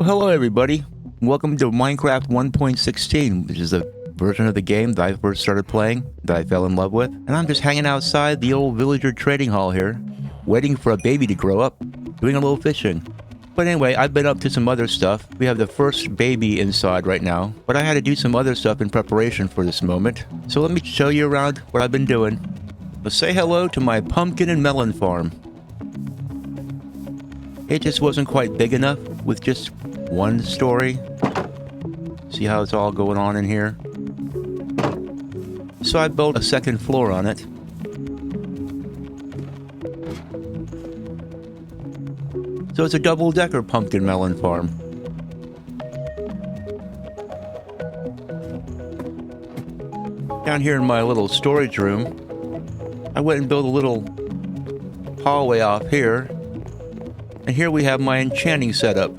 Well, hello everybody. Welcome to Minecraft 1.16, which is a version of the game that I first started playing, that I fell in love with. And I'm just hanging outside the old villager trading hall here, waiting for a baby to grow up, doing a little fishing. But anyway, I've been up to some other stuff. We have the first baby inside right now, but I had to do some other stuff in preparation for this moment. So let me show you around what I've been doing. Let's say hello to my pumpkin and melon farm. It just wasn't quite big enough with just one story. See how it's all going on in here? So I built a second floor on it. So it's a double-decker pumpkin melon farm. Down here in my little storage room, I went and built a little hallway off here. And here we have my enchanting setup,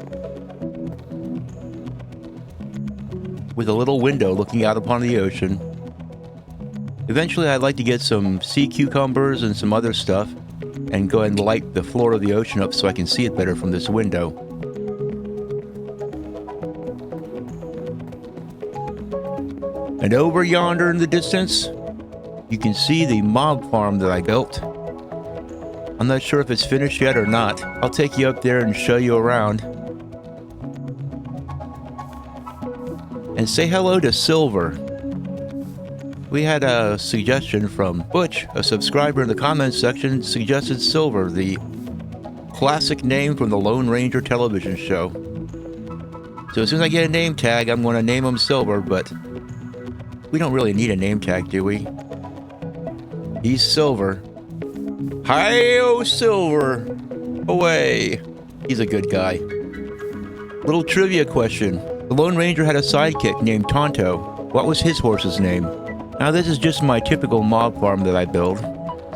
with a little window looking out upon the ocean. Eventually I'd like to get some sea cucumbers and some other stuff and go and light the floor of the ocean up so I can see it better from this window. And over yonder in the distance, you can see the mob farm that I built. I'm not sure if it's finished yet or not. I'll take you up there and show you around. And say hello to Silver. We had a suggestion from Butch, a subscriber in the comments section, suggested Silver, the classic name from the Lone Ranger television show. So as soon as I get a name tag, I'm going to name him Silver, but we don't really need a name tag, do we? He's Silver. Hi-oh, Silver! Away! He's a good guy. Little trivia question. The Lone Ranger had a sidekick named Tonto. What was his horse's name? Now this is just my typical mob farm that I build,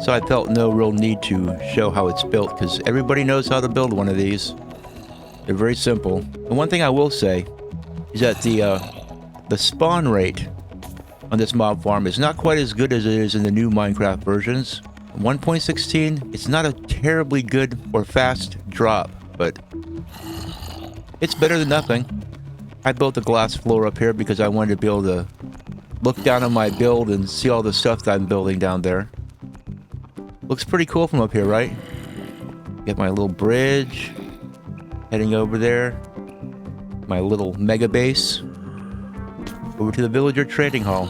so I felt no real need to show how it's built, because everybody knows how to build one of these. They're very simple. And one thing I will say is that the spawn rate on this mob farm is not quite as good as it is in the new Minecraft versions. 1.16, it's not a terribly good or fast drop, but it's better than nothing. I built a glass floor up here because I wanted to be able to look down on my build and see all the stuff that I'm building down there. Looks pretty cool from up here, right? Get my little bridge heading over there. My little mega base over to the villager trading hall.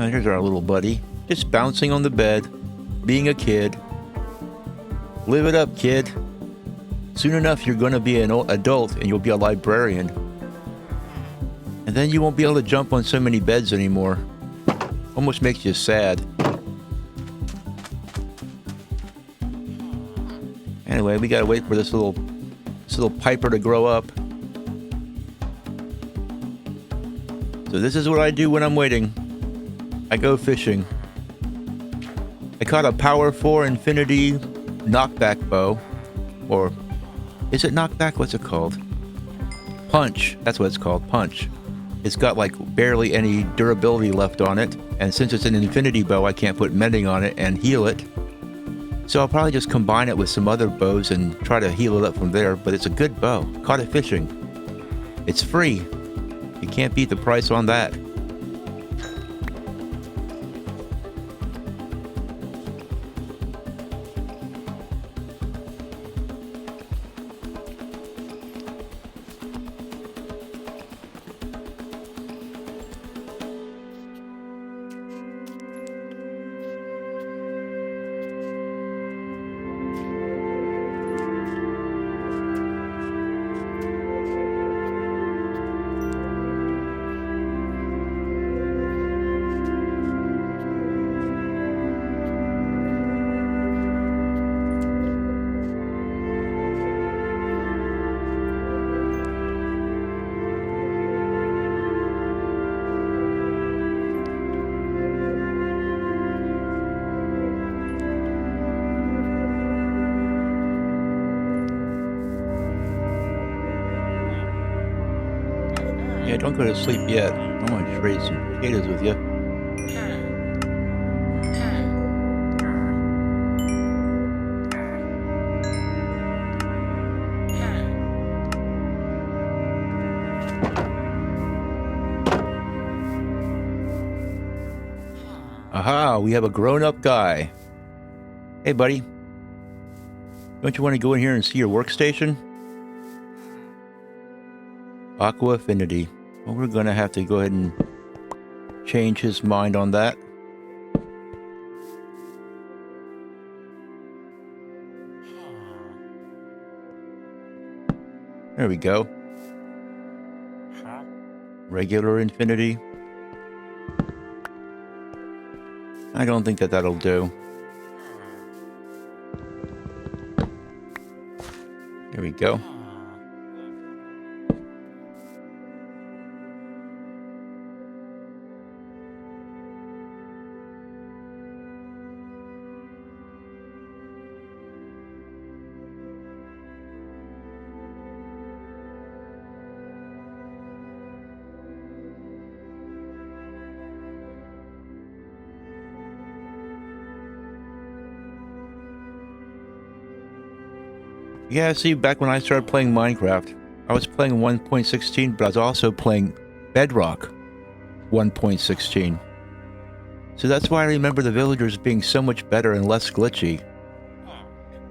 Here's our little buddy, just bouncing on the bed, being a kid. Live it up, kid. Soon enough, you're going to be an adult and you'll be a librarian. And then you won't be able to jump on so many beds anymore. Almost makes you sad. Anyway, we gotta wait for this little piper to grow up. So this is what I do when I'm waiting. I go fishing. I caught a Power 4 Infinity knockback bow. Or, is it knockback? What's it called? Punch. That's what it's called, punch. It's got like barely any durability left on it. And since it's an infinity bow, I can't put mending on it and heal it. So I'll probably just combine it with some other bows and try to heal it up from there. But it's a good bow. Caught it fishing. It's free. You can't beat the price on that. Yeah, don't go to sleep yet. I want to trade some potatoes with you. Aha, we have a grown-up guy. Hey, buddy. Don't you want to go in here and see your workstation? Aqua Affinity. Well, we're going to have to go ahead and change his mind on that. There we go. Regular Infinity. I don't think that that'll do. There we go. Yeah, see, back when I started playing Minecraft, I was playing 1.16, but I was also playing Bedrock 1.16. So that's why I remember the villagers being so much better and less glitchy.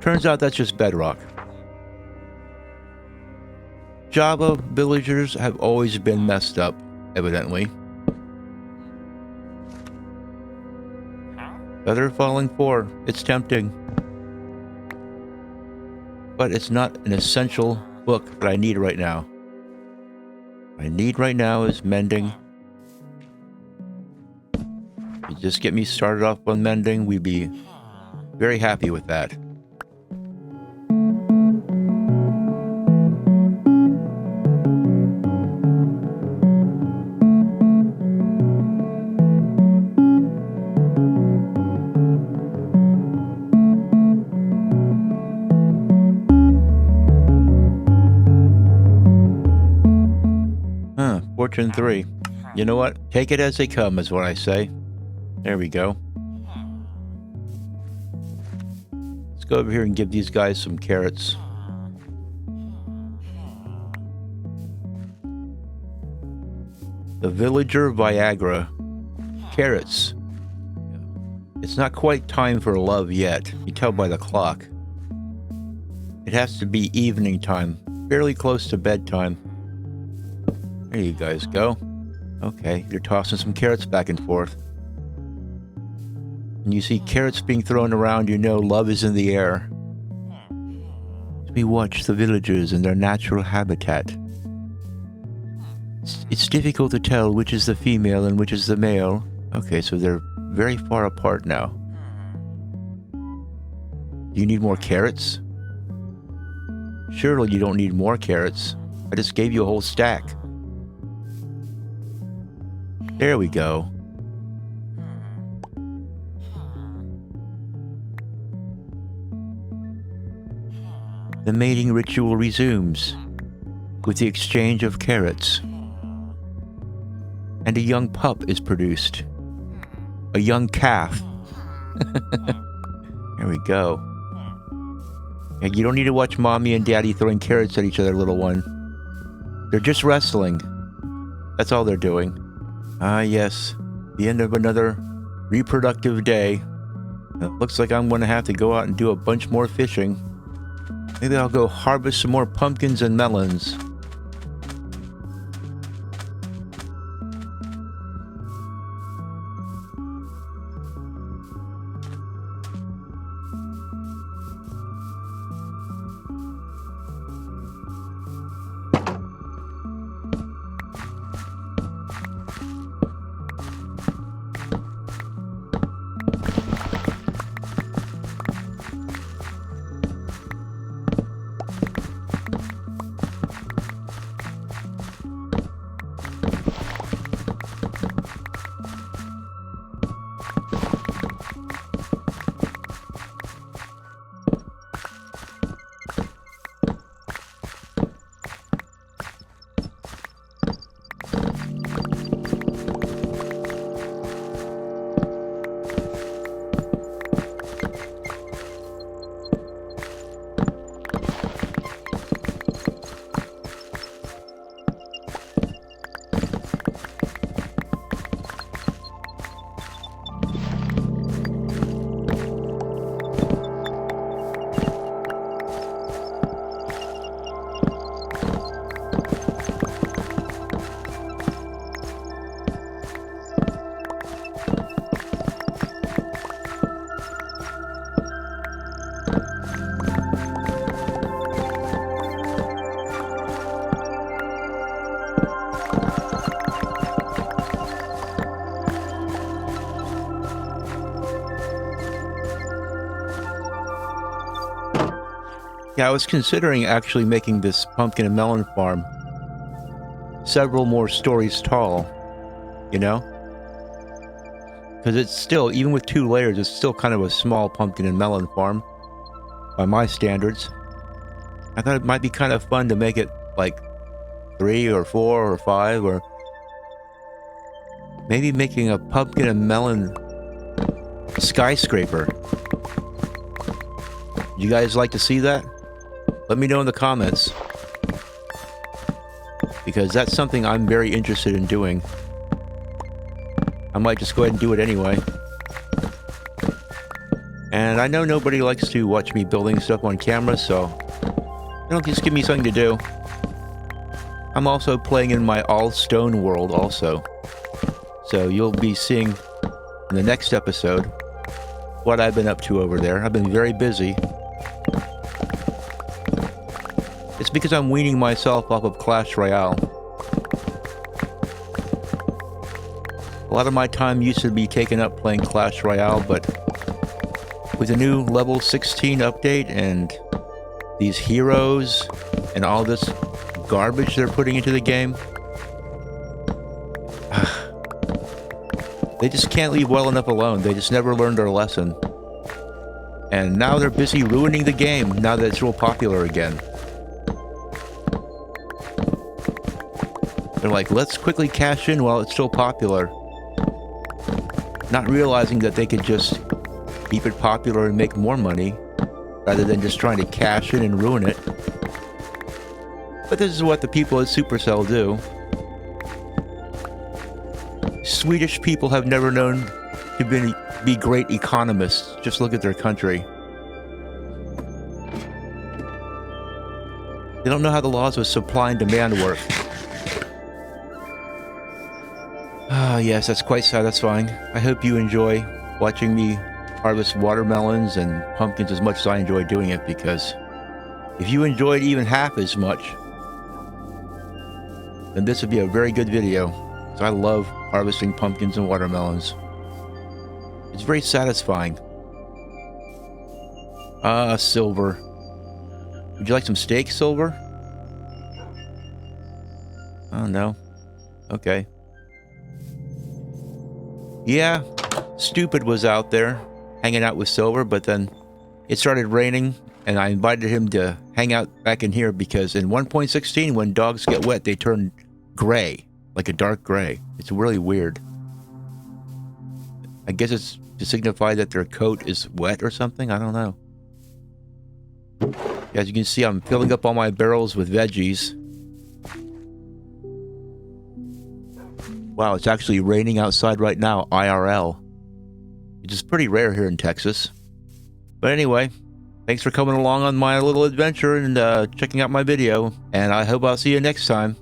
Turns out that's just Bedrock. Java villagers have always been messed up, evidently. Feather falling 4. It's tempting. But it's not an essential book that I need right now. What I need right now is mending. If you just get me started off on mending, we'd be very happy with that. 3. You know what? Take it as they come is what I say. There we go. Let's go over here and give these guys some carrots. The Villager Viagra. Carrots. It's not quite time for love yet. You tell by the clock. It has to be evening time. Fairly close to bedtime. There you guys go. Okay, you're tossing some carrots back and forth. When you see carrots being thrown around, you know love is in the air. We watch the villagers in their natural habitat. It's difficult to tell which is the female and which is the male. Okay, so they're very far apart now. Do you need more carrots? Surely you don't need more carrots. I just gave you a whole stack. There we go. The mating ritual resumes with the exchange of carrots. And a young pup is produced. A young calf. There we go. And you don't need to watch mommy and daddy throwing carrots at each other, little one. They're just wrestling. That's all they're doing. Ah, yes. The end of another reproductive day. It looks like I'm going to have to go out and do a bunch more fishing. Maybe I'll go harvest some more pumpkins and melons. Yeah, I was considering actually making this pumpkin and melon farm several more stories tall, you know? Because it's still, even with 2 layers, it's still kind of a small pumpkin and melon farm by my standards. I thought it might be kind of fun to make it like 3 or 4 or 5, or maybe making a pumpkin and melon skyscraper. You guys like to see that? Let me know in the comments, because that's something I'm very interested in doing. I might just go ahead and do it anyway. And I know nobody likes to watch me building stuff on camera, so just give me something to do. I'm also playing in my all stone world also. So you'll be seeing in the next episode what I've been up to over there. I've been very busy. It's because I'm weaning myself off of Clash Royale. A lot of my time used to be taken up playing Clash Royale, but with the new level 16 update and these heroes and all this garbage they're putting into the game, they just can't leave well enough alone. They just never learned their lesson. And now they're busy ruining the game now that it's real popular again. They're like, let's quickly cash in while it's still popular. Not realizing that they could just keep it popular and make more money, rather than just trying to cash in and ruin it. But this is what the people at Supercell do. Swedish people have never known to be great economists. Just look at their country. They don't know how the laws of supply and demand work. Ah, yes, that's quite satisfying. I hope you enjoy watching me harvest watermelons and pumpkins as much as I enjoy doing it, because if you enjoyed even half as much, then this would be a very good video. So I love harvesting pumpkins and watermelons. It's very satisfying. Ah, Silver. Would you like some steak, Silver? Oh, no. Okay. Yeah, Stupid was out there hanging out with Silver, but then it started raining, and I invited him to hang out back in here because in 1.16, when dogs get wet, they turn gray, like a dark gray. It's really weird. I guess it's to signify that their coat is wet or something. I don't know. As you can see, I'm filling up all my barrels with veggies. Wow, it's actually raining outside right now, IRL. Which is pretty rare here in Texas. But anyway, thanks for coming along on my little adventure and checking out my video. And I hope I'll see you next time.